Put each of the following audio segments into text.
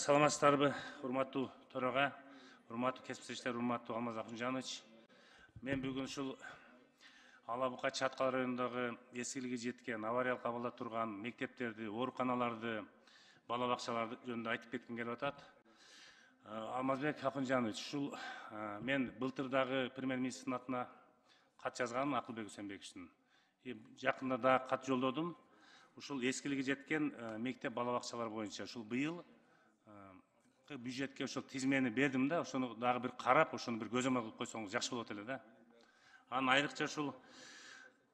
Саламатсыздарбы, урматтуу төрага, урматтуу кесиптештер, урматтуу Алмаз Акунжанович. Мен бүгүн ушул Ала Бука Чаткал районундагы эскилиги жеткен, авариялык абалда турган мектептерди, ооруканаларды, бала бакчаларды жөнүндө айтып кетким келип атат. Алмазбек Акунжанович, ушул мен былтыр премьер-министрдин атына кат жазганмын, Акылбек Үсенбековичтин. Жакында да кат жолдодум. Ушул эскилиги жеткен мектеп бала бакчалар боюнча ушул быйыл бюджетке ошол тизмени бердим да, ошону дагы бир карап, ошону бир көзөмөл кылып койсоңуз жакшы болот эле да. Анан айрыкча ушул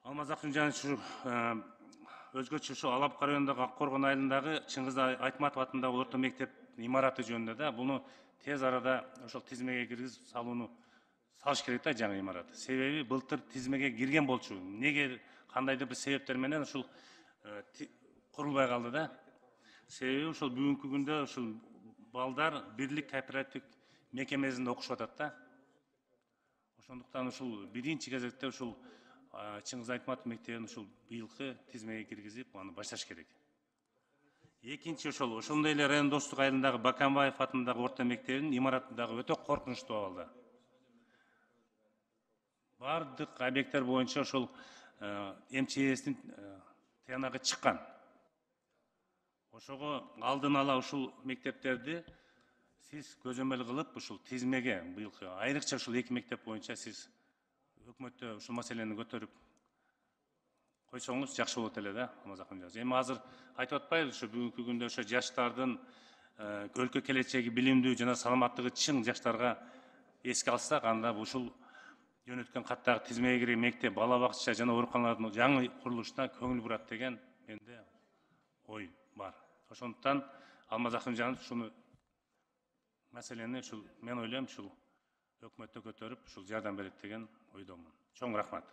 Алмаз Акунжанович өзгөчө ушул Ала Бука районундагы Ак Коргон айылындагы Чыңгыз Айтматов атындагы орто мектеп имараты жөнүндө да, буну тез арада ошол тизмеге киргизип салыш керек да, жаңы имарат. Себеби былтыр тизмеге кирген болчу. Неге, кандайдыр бир себептер менен ушул курулбай калды да. Себеби ушул бүгүнкү күндө ушул балдар бирлик кооператив мекемесинде окушуп атат да. Ошондуктан ушул биринчи кезекте ушул Чыңгыз Айтматов мектебин ушул быйылкы тизмеге киргизип, аны башташ керек. Экинчи ошондой эле район Достук айылындагы Баканбаев атындагы орто мектебинин имараты дагы өтө коркунучтуу абалда. Бардык объекттер боюнча ошол МЧСтин тыянагы чыккан. Ошого алдын ала ушул мектептерди сиз көзөмөл кылып, ушул тизмеге быйылкы айрыкча ушул эки мектеп боюнча сиз өкмөттө ушул маселени көтөрүп койсоңуз жакшы болот эле да, Алмаз Акунжанович. Эми азыр айтып атпайбыз, ушу бүгүнкү күндө ошо жаштардын өлкө келечеги билимдүү жана саламаттыгы чың жаштарга эске алсак, анда ушул жөнөткөн каттагы тизмеге кирген мектеп, бала бакча жана ооруканалардын жаңы курулушуна көңүл бурат деген менде ой бар. Ошондуктан Алмаз Акунжанович ушуну маселени мен ойлойм ушул өкмөттө көтөрүп, ушул жардам берет деген ойдомун. Чоң рахмат.